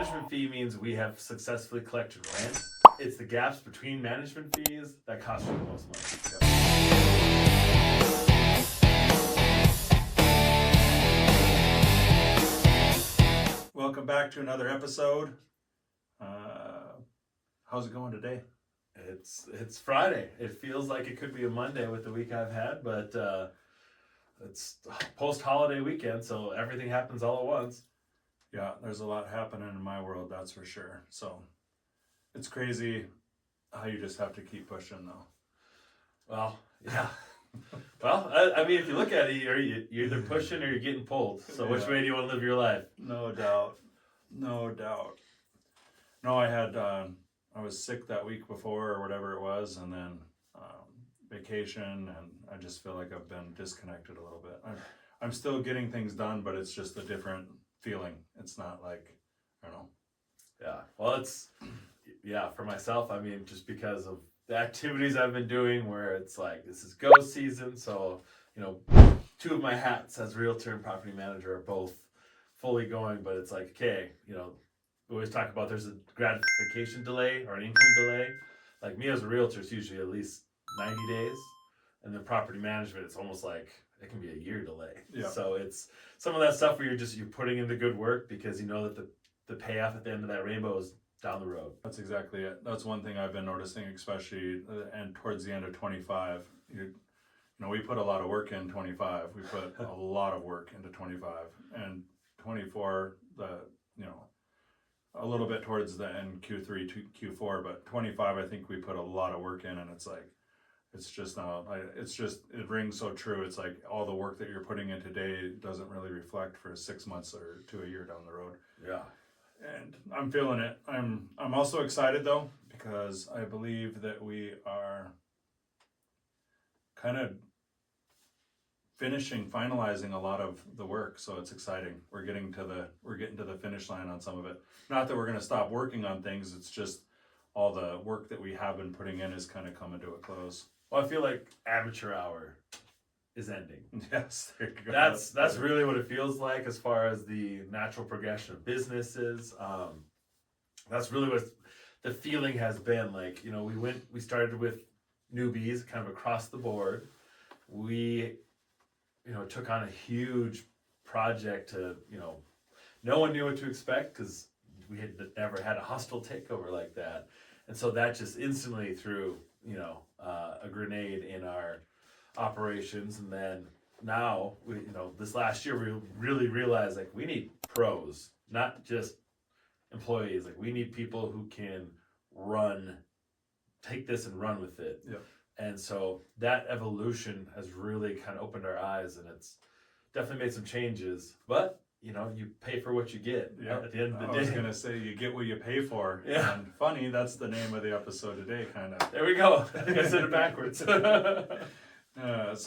management fee means we have successfully collected rent. It's the gaps between management fees that cost you the most money. Welcome back to another episode. How's it going today? It's Friday. It feels like it could be a Monday with the week I've had, but it's post-holiday weekend, so everything happens all at once. Yeah, there's a lot happening in my world, that's for sure. So it's crazy how you just have to keep pushing, though. Well, yeah. Well, I mean, if you look at it, you're either pushing or you're getting pulled. So which way do you want to live your life? No doubt. No, I was sick that week before or whatever it was, and then vacation, and I just feel like I've been disconnected a little bit. I'm still getting things done, but it's just a different feeling. It's not like, I don't know. Yeah. Well, for myself, I mean, just because of the activities I've been doing where it's like, this is go season. So, two of my hats as realtor and property manager are both fully going, but it's like, okay, we always talk about there's a gratification delay or an income delay. Like me as a realtor, it's usually at least 90 days. And then property management, it's almost like it can be a year delay. Yeah. So it's some of that stuff where you're putting in the good work because you know that the payoff at the end of that rainbow is down the road. That's exactly it. That's one thing I've been noticing, especially and towards the end of 25. We put a lot of work in 25. We put a lot of work into 25 and 24. A little bit towards the end, Q3 to Q4, but 25, I think we put a lot of work in, and it's like, it's just now, it rings so true. It's like all the work that you're putting in today doesn't really reflect for 6 months or to a year down the road. Yeah. And I'm feeling it. I'm also excited though, because I believe that we are kind of finalizing a lot of the work, so it's exciting. We're getting to the finish line on some of it. Not that we're going to stop working on things, it's just all the work that we have been putting in is kind of coming to a close. Well, I feel like amateur hour is ending. Yes, there you go. That's really what it feels like as far as the natural progression of businesses. That's really what the feeling has been like. We started with newbies kind of across the board. We took on a huge project to, no one knew what to expect because we had never had a hostile takeover like that. And so that just instantly threw, a grenade in our operations. And then now, this last year, we really realized like we need pros, not just employees. Like we need people who can take this and run with it. Yep. And so that evolution has really kind of opened our eyes, and it's definitely made some changes. But, you pay for what you get at the end of the day. I was going to say, you get what you pay for. Yeah. And funny, that's the name of the episode today, kind of. There we go. I think I said it backwards. So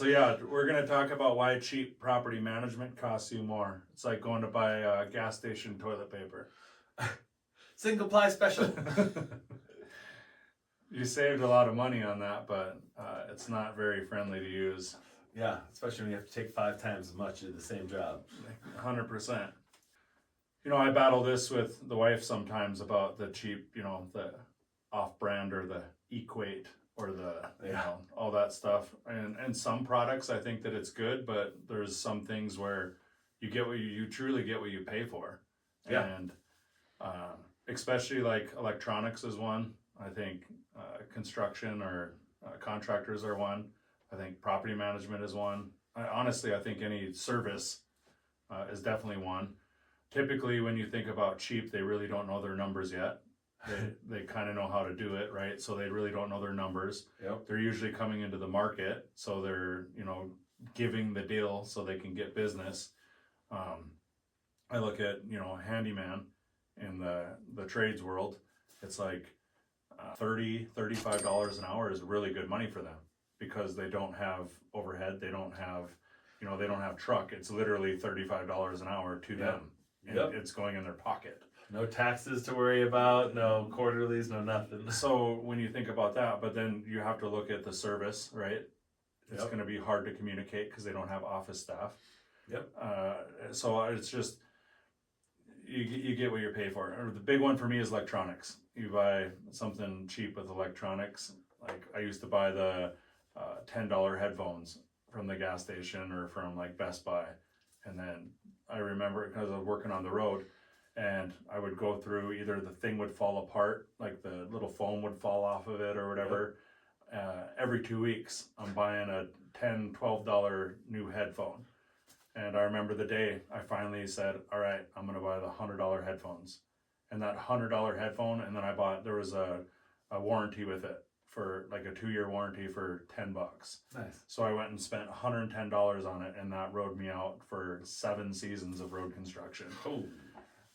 yeah, we're going to talk about why cheap property management costs you more. It's like going to buy gas station toilet paper. Single ply special. You saved a lot of money on that, but it's not very friendly to use. Yeah, especially when you have to take 5 times as much to do the same job. 100%. I battle this with the wife sometimes about the cheap, the off-brand or the equate or the, all that stuff. And some products, I think that it's good, but there's some things where you get you truly get what you pay for. Yeah. And especially like electronics is one. I think construction or contractors are one. I think property management is one. Honestly, I think any service is definitely one. Typically, when you think about cheap, they really don't know their numbers yet. They kind of know how to do it, right? So they really don't know their numbers. Yep. They're usually coming into the market, so they're giving the deal so they can get business. I look at handyman in the trades world. It's like $35 an hour is really good money for them because they don't have overhead. They don't have, they don't have truck. It's literally $35 an hour to them. And it's going in their pocket. No taxes to worry about, no quarterlies, no nothing. So when you think about that, but then you have to look at the service, right? It's going to be hard to communicate because they don't have office staff. Yep. So it's just, you get what you pay for. Or the big one for me is electronics. You buy something cheap with electronics. Like I used to buy the $10 headphones from the gas station or from like Best Buy, and then I remember because I was working on the road, and I would go through, either the thing would fall apart, like the little foam would fall off of it or whatever. Every 2 weeks, I'm buying a $10-12 new headphone. And I remember the day I finally said, all right, I'm going to buy the $100 headphones. And that $100 headphone, and then there was a warranty with it, for like a 2-year warranty for $10. Nice. So I went and spent $110 on it, and that rode me out for 7 seasons of road construction. Oh,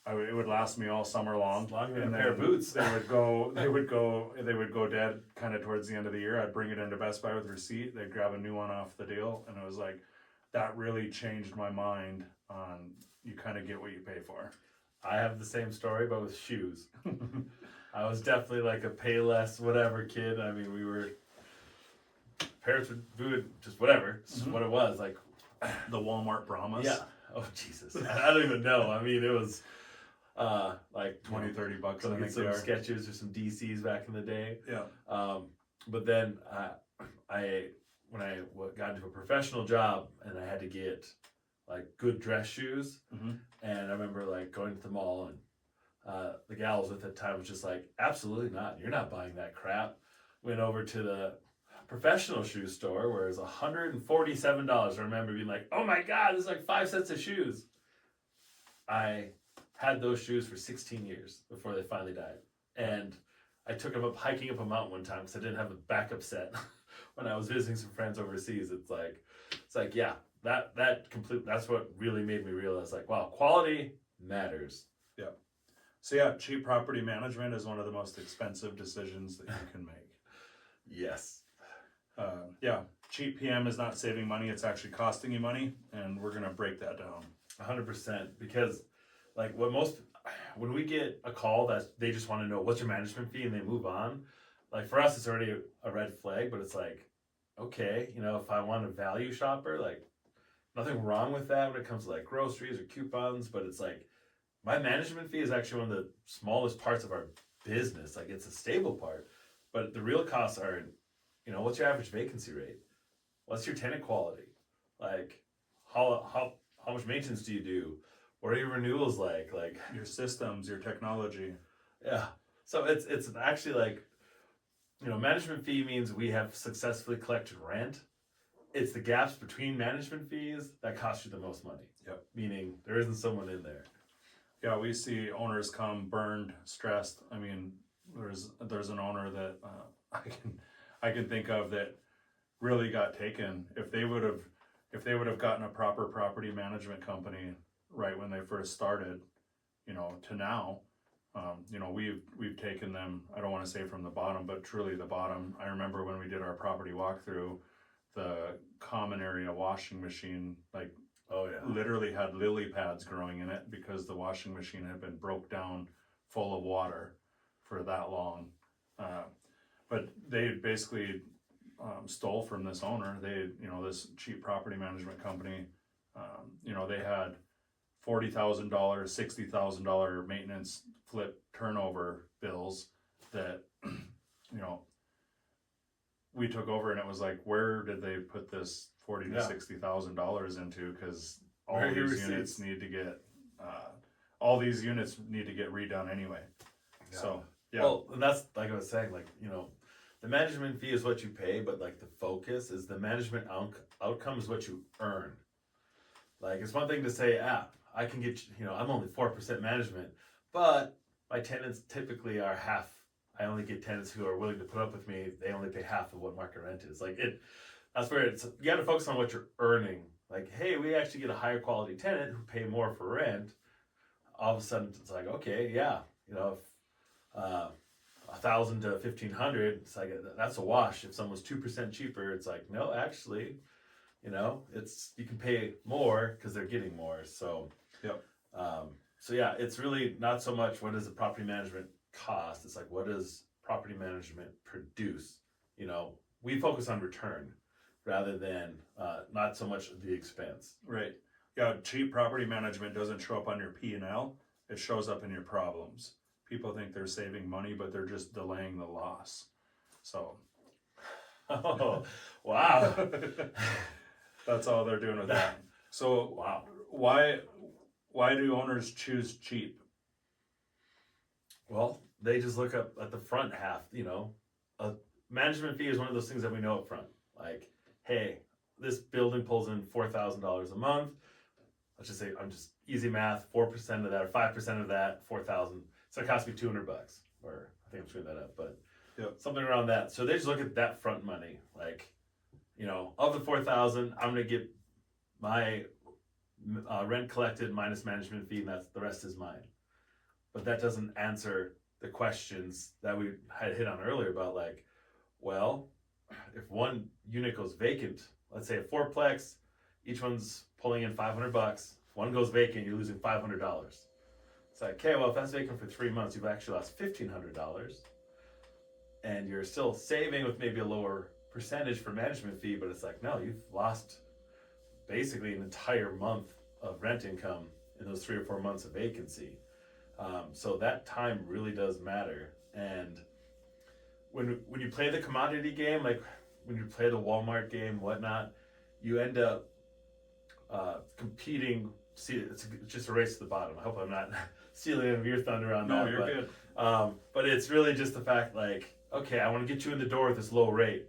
It would last me all summer long. it's longer than And a pair of boots. They would go dead kind of towards the end of the year. I'd bring it into Best Buy with receipt. They'd grab a new one off the deal, and it was like, that really changed my mind on, you kind of get what you pay for. I have the same story, but with shoes. I was definitely like a pay less whatever kid. I mean, parents would just whatever. It's just what it was. Like The Walmart Brahmas. yeah. Oh Jesus. I don't even know. I mean, it was like $20-30 go I get think some they are. sketches or some DCs back in the day. Yeah. But then when I got into a professional job and I had to get like good dress shoes, and I remember like going to the mall, and the gal I was with at the time was just like, absolutely not, you're not buying that crap. Went over to the professional shoe store where it was $147. I remember being like, oh my god, this is like 5 sets of shoes. I had those shoes for 16 years before they finally died, and I took them up hiking up a mountain one time because I didn't have a backup set when I was visiting some friends overseas. It's like yeah, that's what really made me realize, like, wow, quality matters. Yeah. So yeah, cheap property management is one of the most expensive decisions that you can make. Yes. Yeah, cheap PM is not saving money, it's actually costing you money, and we're gonna break that down. 100%, because like when we get a call that they just want to know what's your management fee and they move on, like for us it's already a red flag, but it's like, okay, if I want a value shopper, like nothing wrong with that when it comes to like groceries or coupons, but it's like my management fee is actually one of the smallest parts of our business. Like it's a stable part, but the real costs are, what's your average vacancy rate? What's your tenant quality? Like how much maintenance do you do? What are your renewals like? Like Your systems, your technology. yeah. So it's actually like, management fee means we have successfully collected rent. It's the gaps between management fees that cost you the most money. Yep. Meaning there isn't someone in there. Yeah, we see owners come burned, stressed. I mean, there's an owner that I can think of that really got taken. If they would have gotten a proper property management company right when they first started, to now, we've taken them, I don't want to say from the bottom, but truly the bottom. I remember when we did our property walkthrough, the common area washing machine, like, Oh yeah. literally had lily pads growing in it because the washing machine had been broke down full of water for that long. But they basically stole from this owner. This cheap property management company, they had $40,000, $60,000 maintenance flip turnover bills that, we took over, and it was like, where did they put this $40,000 to $60,000 into? Because all these units need to get redone anyway. Yeah. So yeah. Well, and that's like I was saying, like, the management fee is what you pay, but like the focus is the management outcome is what you earn. Like it's one thing to say, I can get, I'm only 4% management, but my tenants typically are half. I only get tenants who are willing to put up with me. They only pay half of what market rent is. Like that's where you got to focus on what you're earning. Like, hey, we actually get a higher quality tenant who pay more for rent. All of a sudden, it's like, okay, yeah, if 1,000 to 1,500, it's like that's a wash. If someone's 2% cheaper, it's like, no, actually, it's you can pay more because they're getting more. So Yep. So yeah, it's really not so much what does the property management cost. It's like, what does property management produce? We focus on return rather than not so much the expense. Right. Yeah, cheap property management doesn't show up on your P&L. it shows up in your problems. People think they're saving money, but they're just delaying the loss. So Oh, wow. that's all they're doing with that. So Wow. why do owners choose cheap? Well, they just look up at the front half, you know. A management fee is one of those things that we know up front. Like, hey, this building pulls in $4,000 a month. Let's just say, I'm just easy math, 4% of that or 5% of that, 4,000. So it costs me $200, or I think I'm screwing that up, but Yep. something around that. So they just look at that front money. Like, you know, of the 4,000, I'm gonna get my rent collected minus management fee, and that's the rest is mine. But that doesn't answer the questions that we had hit on earlier about, like, well, if one unit goes vacant, let's say a fourplex, each one's pulling in $500. If one goes vacant, you're losing $500. It's like, okay, well, if that's vacant for 3 months, you've actually lost $1,500, and you're still saving with maybe a lower percentage for management fee. But it's like, no, you've lost basically an entire month of rent income in those 3 or 4 months of vacancy. So that time really does matter. And when you play the commodity game, like when you play the Walmart game, whatnot, you end up competing. See, it's just a race to the bottom. I hope I'm not stealing any of your thunder on No, that. you're good. But it's really just the fact, like, okay, I want to get you in the door with this low rate.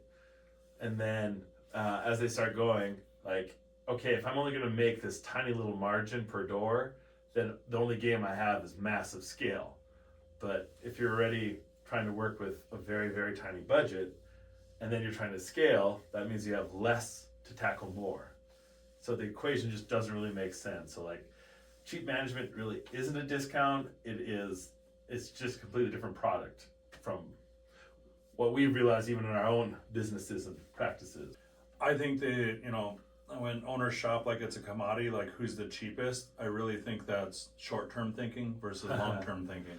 And then as they start going, like, okay, if I'm only going to make this tiny little margin per door, then the only game I have is massive scale. But if you're already trying to work with a very, very tiny budget, and then you're trying to scale, that means you have less to tackle more. So the equation just doesn't really make sense. So like, cheap management really isn't a discount. It's just a completely different product from what we've realized even in our own businesses and practices. I think that, you know, when owners shop like it's a commodity, like who's the cheapest, I really think that's short-term thinking versus long-term thinking.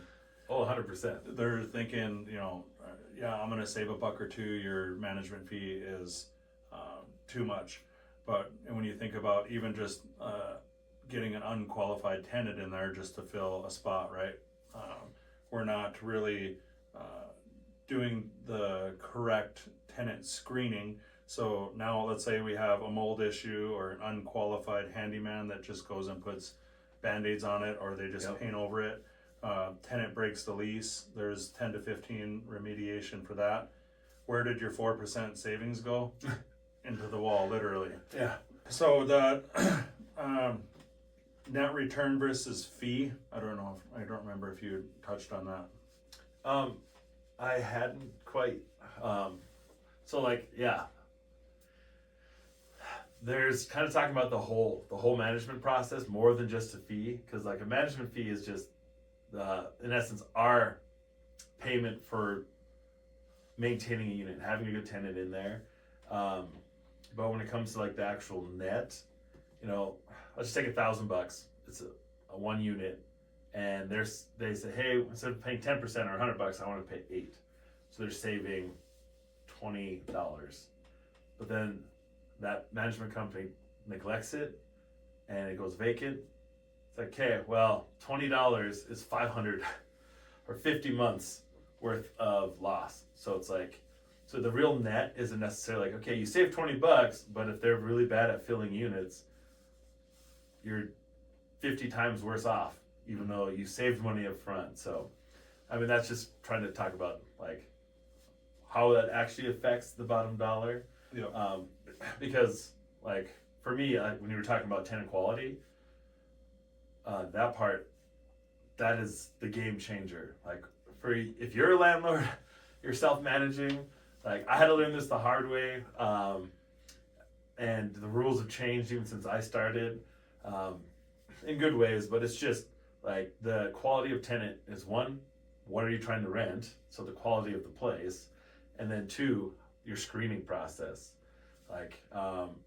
Oh, 100%. They're thinking, you know, yeah, I'm going to save $1 or $2. Your management fee is too much. But when you think about even just getting an unqualified tenant in there just to fill a spot, right? We're not really doing the correct tenant screening. So now let's say we have a mold issue or an unqualified handyman that just goes and puts Band-Aids on it, or they just Yep. paint over it. Tenant breaks the lease. There's 10 to 15 remediation for that. Where did your 4% savings go? Into the wall, literally. Yeah. So the net return versus fee. I don't remember if you touched on that. I hadn't quite. So like, yeah. There's kind of talking about the whole management process more than just a fee, because like a management fee is just in essence our payment for maintaining a unit, having a good tenant in there. But when it comes to like the actual net, you know, let's just take $1,000. It's a one unit, and they say, hey, instead of paying 10% or $100, I want to pay $8. So they're saving $20. But then that management company neglects it, and it goes vacant. It's like, okay, well, $20 is 500 or 50 months worth of loss. So it's like, so the real net isn't necessarily like, okay, you save $20, but if they're really bad at filling units, you're 50 times worse off, even though you saved money up front. So, I mean, that's just trying to talk about like how that actually affects the bottom dollar. Yeah. Because like for me, when you were talking about tenant quality, that part, that is the game changer. Like if you're a landlord, you're self-managing. Like I had to learn this the hard way, and the rules have changed even since I started, in good ways. But it's just like the quality of tenant is one, what are you trying to rent? So the quality of the place, and then two, your screening process. Like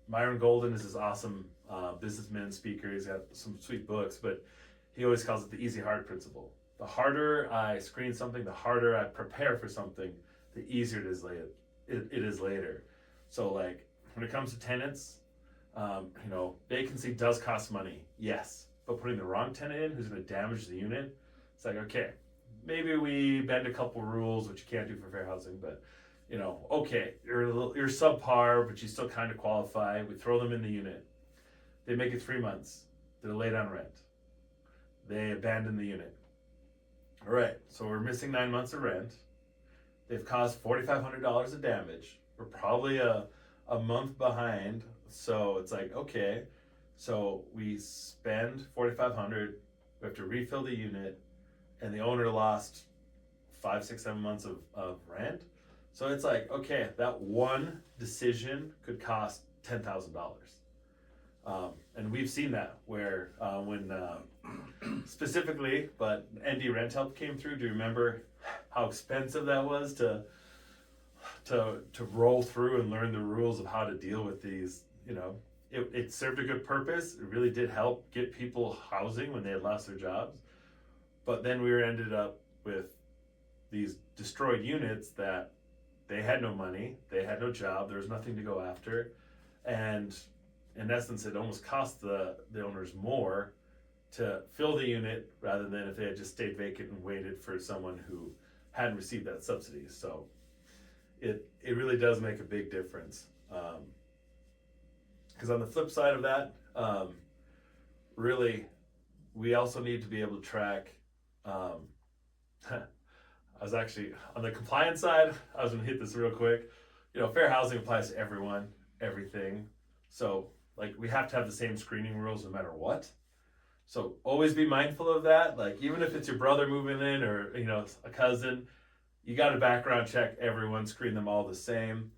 Myron Golden is this awesome businessman speaker. He's got some sweet books, but he always calls it the easy hard principle. The harder I screen something, the harder I prepare for something, the easier it is later. So like when it comes to tenants, you know, vacancy does cost money, yes, but putting the wrong tenant in who's going to damage the unit. It's like, okay, maybe we bend a couple rules, which you can't do for fair housing, but okay, you're subpar, but you still kind of qualify. We throw them in the unit. They make it 3 months. They're late on rent. They abandon the unit. All right, so we're missing 9 months of rent. They've caused $4,500 of damage. We're probably a month behind. So it's like, okay, so we spend $4,500. We have to refill the unit, and the owner lost 5, 6, 7 months of rent. So it's like, okay, that one decision could cost $10,000. And we've seen that where when specifically, but ND Rent Help came through. Do you remember how expensive that was to roll through and learn the rules of how to deal with these? It served a good purpose. It really did help get people housing when they had lost their jobs. But then we ended up with these destroyed units that they had no money, they had no job, there was nothing to go after, and in essence, it almost cost the owners more to fill the unit rather than if they had just stayed vacant and waited for someone who hadn't received that subsidy. So it really does make a big difference. Because on the flip side of that, really, we also need to be able to track. I was actually on the compliance side. I was going to hit this real quick. Fair housing applies to everyone, everything. So like we have to have the same screening rules no matter what. So always be mindful of that. Like even if it's your brother moving in or a cousin, you got to background check everyone, screen them all the same,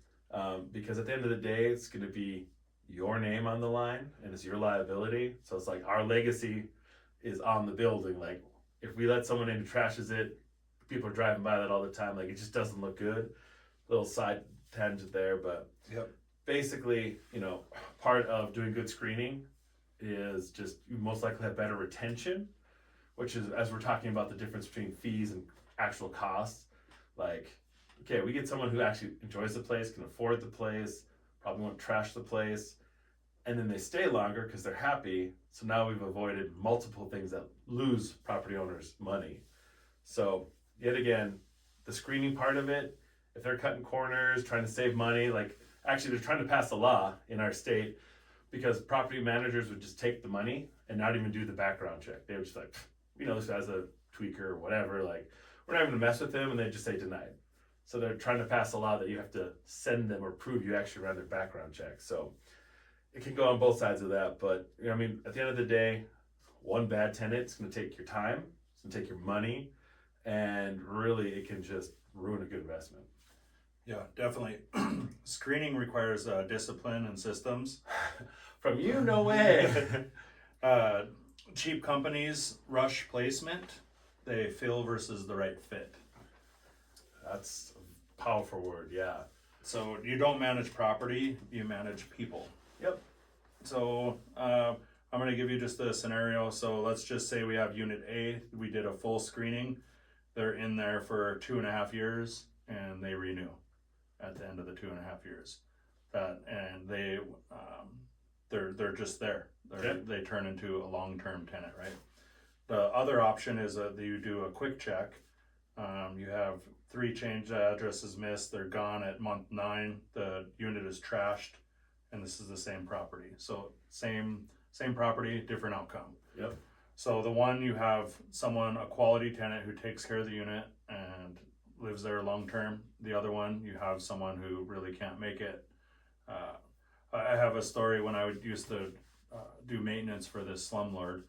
because at the end of the day, it's going to be your name on the line and it's your liability. So it's like our legacy is on the building. Like if we let someone in who trashes it, people are driving by that all the time. Like it just doesn't look good. Little side tangent there, but Yep. basically, part of doing good screening is just you most likely have better retention, which is, as we're talking about the difference between fees and actual costs, like, okay, we get someone who actually enjoys the place, can afford the place, probably won't trash the place, and then they stay longer because they're happy. So now we've avoided multiple things that lose property owners money. So yet again, the screening part of it, if they're cutting corners, trying to save money, like actually they're trying to pass a law in our state because property managers would just take the money and not even do the background check. They were just like, this guy's a tweaker or whatever, like we're not even gonna mess with him, and they just say denied. So they're trying to pass a law that you have to send them or prove you actually ran their background check. So it can go on both sides of that, but at the end of the day, one bad tenant is gonna take your time, it's gonna take your money, and really it can just ruin a good investment. Yeah, definitely. Screening requires discipline and systems. From you, no way. Cheap companies rush placement. They fill versus the right fit. That's a powerful word, yeah. So you don't manage property, you manage people. Yep. So I'm going to give you just a scenario. So let's just say we have Unit A. We did a full screening. They're in there for 2.5 years and they renew at the end of the 2.5 years. And they're just there. They turn into a long-term tenant, right? The other option is that you do a quick check. You have 3 change addresses missed. They're gone at month 9. The unit is trashed, and this is the same property. So same property, different outcome. Yep. So the one you have a quality tenant who takes care of the unit and lives there long term. The other one, you have someone who really can't make it. I have a story when I used to do maintenance for this slumlord.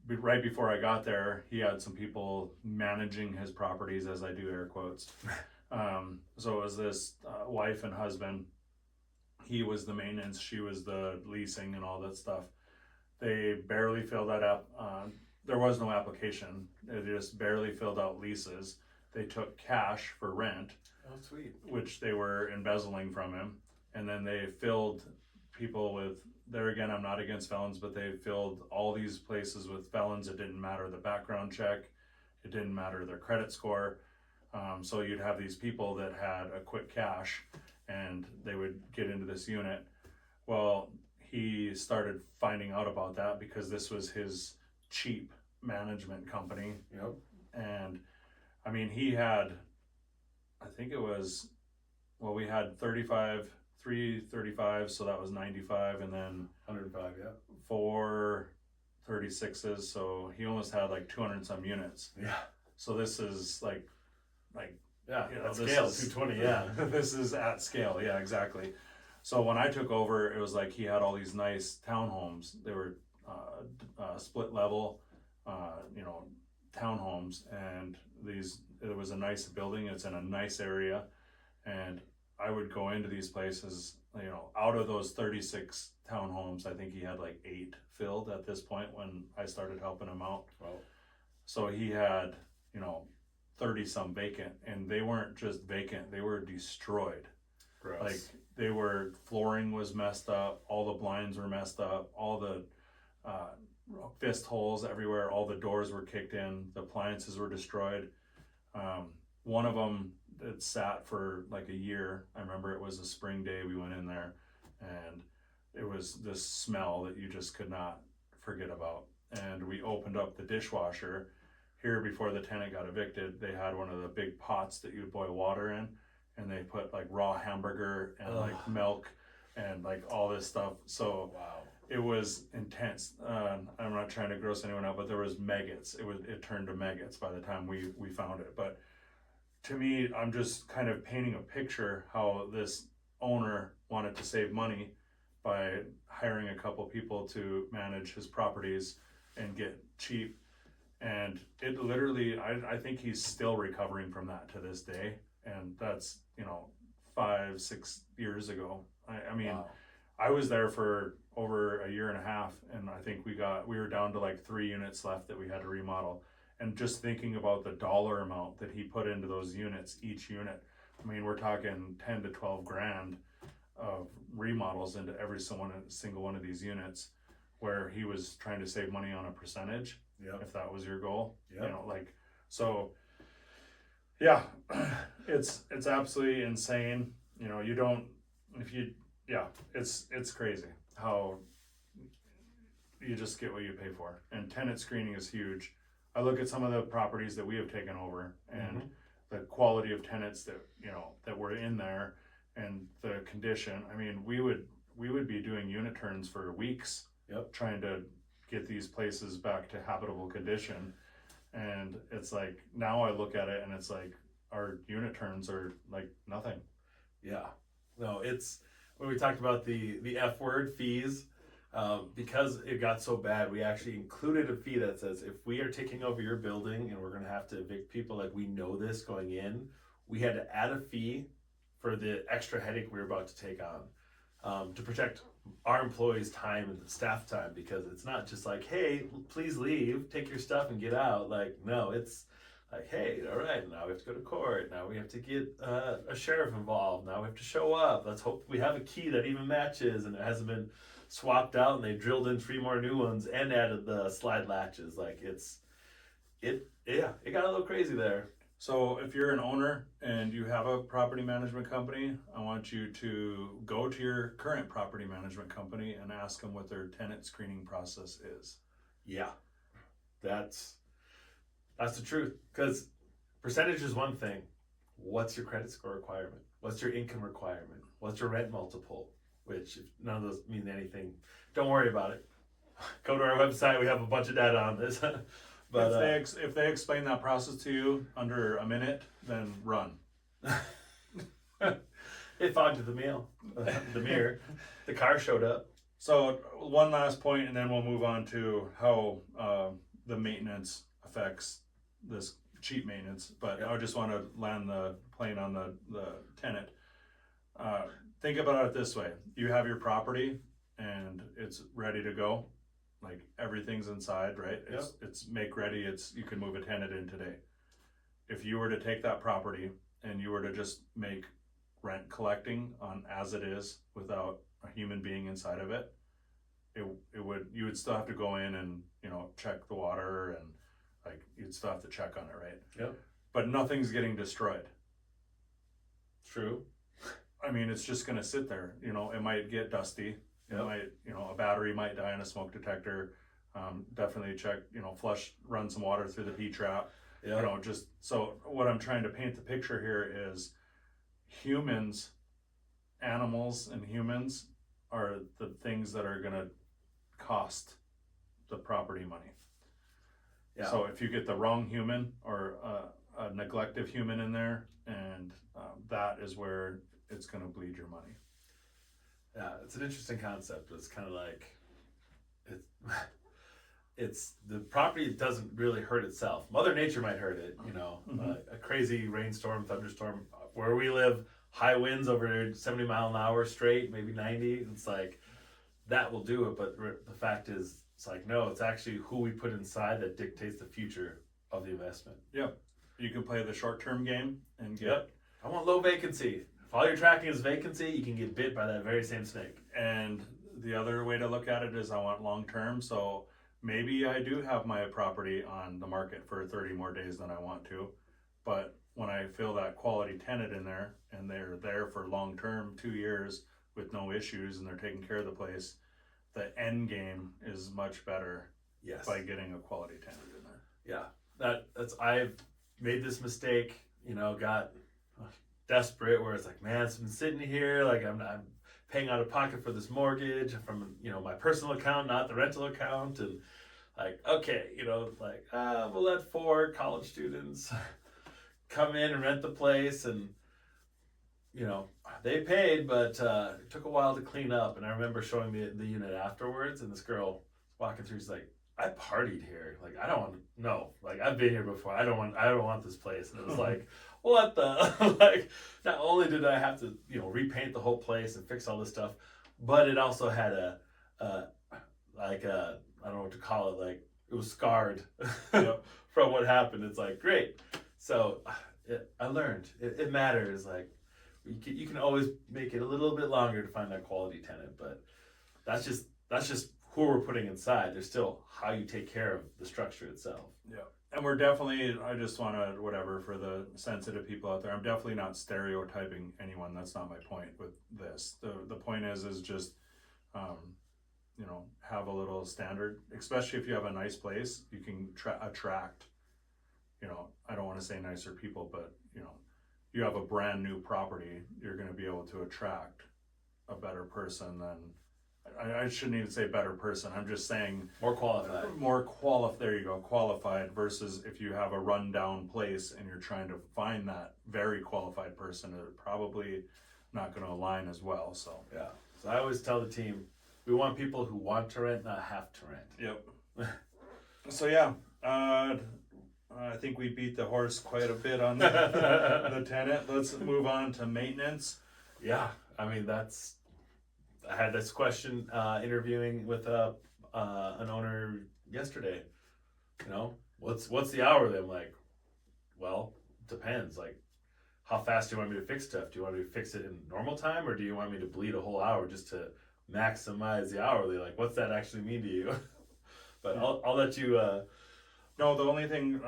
Right before I got there, he had some people managing his properties, as I do air quotes. So it was this wife and husband. He was the maintenance, she was the leasing and all that stuff. They barely filled that up. There was no application. They just barely filled out leases. They took cash for rent. Oh, sweet. Which they were embezzling from him. And then they filled people with, there again, I'm not against felons, but they filled all these places with felons. It didn't matter the background check. It didn't matter their credit score. So you'd have these people that had a quick cash and they would get into this unit. Well, he started finding out about that because this was his cheap management company. Yep. And I mean, he had, I think it was, well, we had 335, so that was 95, and then 105, yeah. 436s, so he almost had like 200 some units. Yeah. So this is like Yeah, you know, at this scale, is- 220, yeah. this is at scale, yeah, exactly. So when I took over, it was like he had all these nice townhomes. They were split level, you know, townhomes, and it was a nice building. It's in a nice area, and I would go into these places, you know, out of those 36 townhomes, I think he had like 8 filled at this point when I started helping him out. Well, So he had, you know, 30 some vacant, and they weren't just vacant, they were destroyed. gross. Like flooring was messed up, all the blinds were messed up, all the fist holes everywhere, all the doors were kicked in, the appliances were destroyed. One of them, it sat for like a year. I remember it was a spring day, we went in there, and it was this smell that you just could not forget about. And we opened up the dishwasher. Here, before the tenant got evicted, they had one of the big pots that you boil water in, and they put like raw hamburger and Ugh. like milk and like all this stuff. So Wow. it was intense. I'm not trying to gross anyone out, but there was maggots. It turned to maggots by the time we found it. But to me, I'm just kind of painting a picture how this owner wanted to save money by hiring a couple people to manage his properties and get cheap. And it literally, I think he's still recovering from that to this day. And that's, you know, 5-6 years ago. I mean, Wow. I was there for over a year and a half, and I think we were down to like 3 units left that we had to remodel. And just thinking about the dollar amount that he put into those units, each unit, I mean, we're talking 10 to 12 grand of remodels into every single one of these units, where he was trying to save money on a percentage. Yep. If that was your goal, Yep. you know, like, so yeah, it's absolutely insane. You know, it's crazy how you just get what you pay for. And tenant screening is huge. I look at some of the properties that we have taken over, and the quality of tenants that, you know, that were in there, and the condition. I mean, we would be doing unit turns for weeks. Yep. Trying to get these places back to habitable condition. And it's like, now I look at it and it's like, our unit turns are like nothing. Yeah. No, it's when we talked about the F word fees, because it got so bad, we actually included a fee that says if we are taking over your building and we're going to have to evict people, like we know this going in, we had to add a fee for the extra headache we were about to take on, to protect our employees' time and the staff time, because it's not just like, hey, please leave, take your stuff and get out. Like, no, it's like, hey, all right, now we have to go to court. Now we have to get a sheriff involved. Now we have to show up. Let's hope we have a key that even matches and it hasn't been swapped out, and they drilled in 3 more new ones and added the slide latches. Like it got a little crazy there. So if you're an owner and you have a property management company, I want you to go to your current property management company and ask them what their tenant screening process is. Yeah, that's the truth. Because percentage is one thing. What's your credit score requirement? What's your income requirement? What's your rent multiple? Which, if none of those mean anything, don't worry about it. Go to our website. We have a bunch of data on this. But if they explain that process to you under a minute, then run. it fogged the mail, the mirror. The car showed up. So one last point, and then we'll move on to how the maintenance affects this cheap maintenance. But I just want to land the plane on the tenant. Think about it this way: you have your property, and it's ready to go. Like everything's inside, right? It's make ready. You can move a tenant in today. If you were to take that property and you were to just make rent collecting on as it is without a human being inside of it, you would still have to go in and, you know, check the water, and like you'd still have to check on it, right? Yep. But nothing's getting destroyed. True. I mean, it's just gonna sit there. You know, it might get dusty. It might, a battery might die in a smoke detector. Definitely check, run some water through the P-trap. Yeah. Just so what I'm trying to paint the picture here is humans, animals and humans are the things that are going to cost the property money. Yeah. So if you get the wrong human or a neglective human in there, and that is where it's going to bleed your money. Yeah, it's an interesting concept. It's kind of like it's it's the property doesn't really hurt itself. Mother Nature might hurt it, a crazy rainstorm, thunderstorm. Where we live, high winds over 70 mile an hour straight, maybe 90. It's like that will do it. But the fact is, it's like, no, it's actually who we put inside that dictates the future of the investment. Yeah. You can play the short-term game and get... Yep. I want low vacancy. If all you're tracking is vacancy, you can get bit by that very same snake. And the other way to look at it is I want long-term. So maybe I do have my property on the market for 30 more days than I want to. But when I feel that quality tenant in there and they're there for long-term, 2 years with no issues and they're taking care of the place, the end game is much better. Yes. By getting a quality tenant in there. Yeah. I've made this mistake, got desperate where it's like, man, it's been sitting here, like I'm paying out of pocket for this mortgage from, my personal account, not the rental account. And like, okay, we'll let 4 college students come in and rent the place. And, they paid, but it took a while to clean up. And I remember showing the unit afterwards, and this girl walking through, she's like, I partied here. Like, I don't want to, no, like I've been here before. I don't want this place. And it was like, what the, like, not only did I have to, repaint the whole place and fix all this stuff, but it also had I don't know what to call it. Like, it was scarred from what happened. It's like, great. So I learned it matters. Like, you can always make it a little bit longer to find that quality tenant, but that's just who we're putting inside. There's still how you take care of the structure itself. Yeah. And we're definitely, I just want to, whatever, for the sensitive people out there, I'm definitely not stereotyping anyone. That's not my point with this. The point is just, have a little standard, especially if you have a nice place, you can attract, I don't want to say nicer people, but, you have a brand new property, you're going to be able to attract a better person than, I shouldn't even say better person. I'm just saying more qualified. There you go, qualified versus if you have a rundown place and you're trying to find that very qualified person, they're probably not going to align as well. So yeah. So I always tell the team, we want people who want to rent, not have to rent. Yep. So yeah, I think we beat the horse quite a bit on the tenant. Let's move on to maintenance. Yeah, I mean I had this question interviewing with an owner yesterday. What's the hourly? I'm like, well, depends. Like, how fast do you want me to fix stuff? Do you want me to fix it in normal time, or do you want me to bleed a whole hour just to maximize the hourly? Like, what's that actually mean to you? But I'll let you. No, the only thing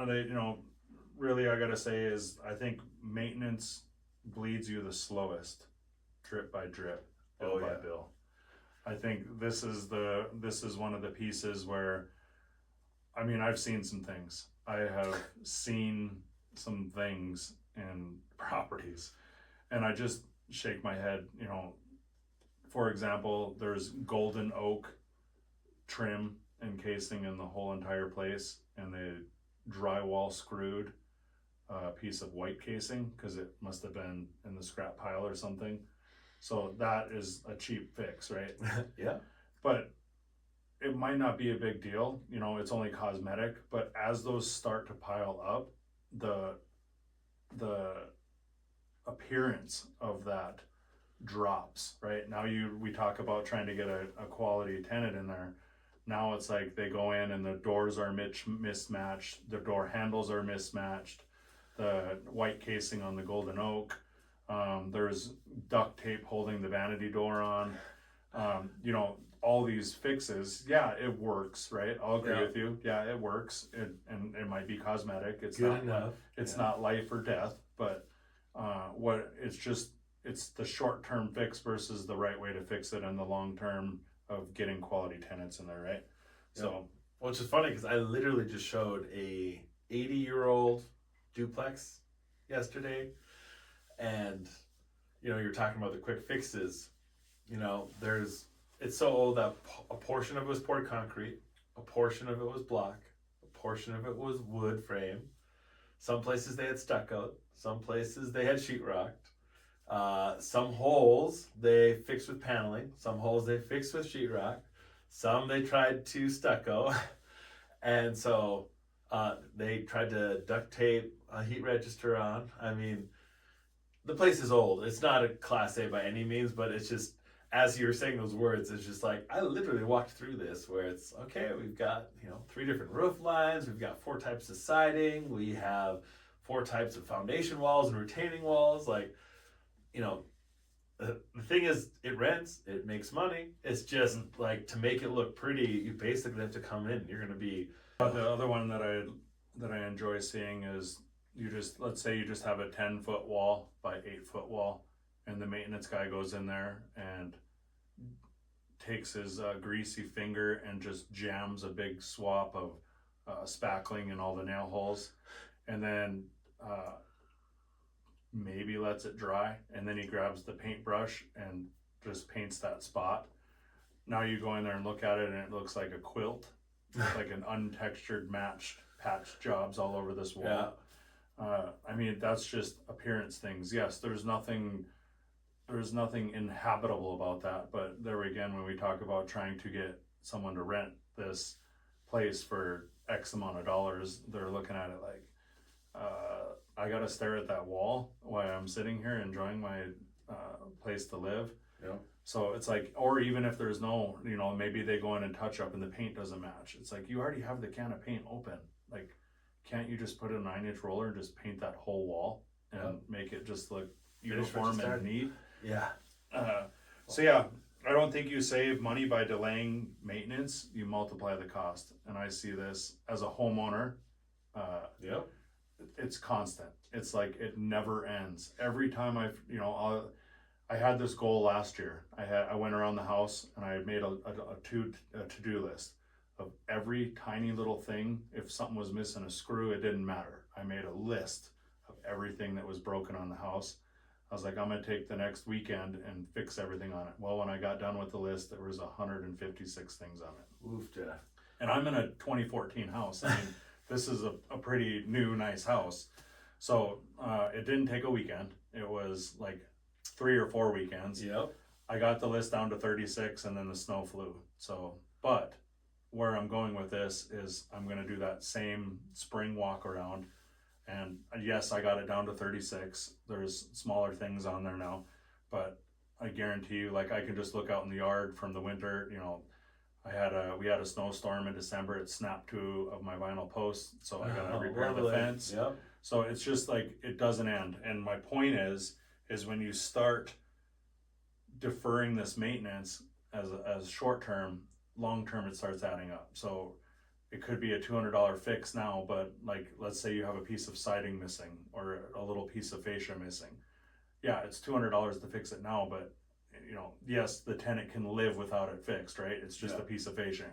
really I gotta say is I think maintenance bleeds you the slowest, drip by drip. Bill by bill. I think this is one of the pieces where, I mean, I've seen some things. I have seen some things in properties, and I just shake my head. For example, there's golden oak trim and casing in the whole entire place, and they drywall screwed a piece of white casing because it must have been in the scrap pile or something. So that is a cheap fix, right? Yeah. But it might not be a big deal, it's only cosmetic, but as those start to pile up, the appearance of that drops, right? Now we talk about trying to get a quality tenant in there. Now it's like they go in and the doors are mismatched, the door handles are mismatched, the white casing on the golden oak, there's duct tape holding the vanity door on, all these fixes. Yeah, it works, right? I'll agree with you. Yeah, it works. And it might be cosmetic. It's good not enough. It's not life or death, but it's the short-term fix versus the right way to fix it and the long-term of getting quality tenants in there, right? So Which is funny because I literally just showed a 80-year-old duplex yesterday, and you're talking about the quick fixes. It's so old that a portion of it was poured concrete, a portion of it was block, a portion of it was wood frame. Some places they had stucco, some places they had sheetrocked. Some holes they fixed with paneling, some holes they fixed with sheetrock, some they tried to stucco, and so they tried to duct tape a heat register on. I mean, the place is old. It's not a Class A by any means, but it's just, as you were saying those words, it's just like, I literally walked through this where it's, okay, we've got, 3 different roof lines, we've got 4 types of siding, we have 4 types of foundation walls and retaining walls. Like, the thing is, it rents, it makes money. It's just like, to make it look pretty, you basically have to come in. You're going to be. the other one that I enjoy seeing is let's say you just have a 10-foot wall by 8-foot wall, and the maintenance guy goes in there and takes his greasy finger and just jams a big swap of spackling in all the nail holes, and then maybe lets it dry, and then he grabs the paintbrush and just paints that spot. Now you go in there and look at it and it looks like a quilt, like an untextured patch jobs all over this wall. Yeah. I mean, that's just appearance things. Yes, there's nothing inhabitable about that, but there again, when we talk about trying to get someone to rent this place for X amount of dollars, they're looking at it like, I gotta stare at that wall while I'm sitting here enjoying my place to live. Yeah. So it's like, or even if there's no, maybe they go in and touch up and the paint doesn't match. It's like, you already have the can of paint open. Like, can't you just put a 9-inch roller and just paint that whole wall and make it just look uniform and neat? Yeah. So yeah, I don't think you save money by delaying maintenance. You multiply the cost. And I see this as a homeowner. Yep. It's constant. It's like it never ends. Every time I had this goal last year. I went around the house and I made a to-do list of every tiny little thing. If something was missing a screw, it didn't matter. I made a list of everything that was broken on the house. I was like, I'm gonna take the next weekend and fix everything on it. Well, when I got done with the list, there was 156 things on it. Oof, Jeff. And I'm in a 2014 house. I mean, this is a pretty new, nice house. So it didn't take a weekend. It was like 3 or 4 weekends. Yep. I got the list down to 36 and then the snow flew. So, but where I'm going with this is I'm going to do that same spring walk around. And yes, I got it down to 36. There's smaller things on there now, but I guarantee you, like, I can just look out in the yard from the winter. We had a snowstorm in December. It snapped 2 of my vinyl posts, so I gotta repair the fence. Yep. So it's just like, it doesn't end. And my point is when you start deferring this maintenance as short term, long term it starts adding up. So it could be a $200 fix now, but like, let's say you have a piece of siding missing or a little piece of fascia missing. Yeah, it's $200 to fix it now, but yes, the tenant can live without it fixed, right? It's just a piece of fascia.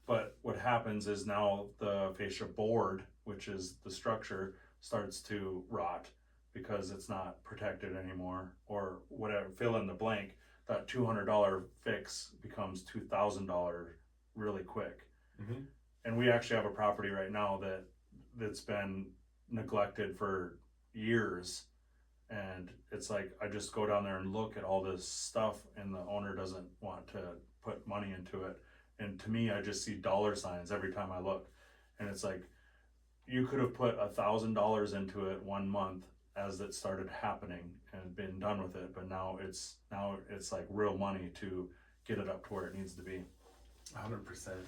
But what happens is now the fascia board, which is the structure, starts to rot because it's not protected anymore, or whatever, fill in the blank. That $200 fix becomes $2,000 really quick. Mm-hmm. And we actually have a property right now that's been neglected for years. And it's like, I just go down there and look at all this stuff and the owner doesn't want to put money into it. And to me, I just see dollar signs every time I look. And it's like, you could have put $1,000 into it 1 month as it started happening and been done with it. But now it's like real money to get it up to where it needs to be. 100%.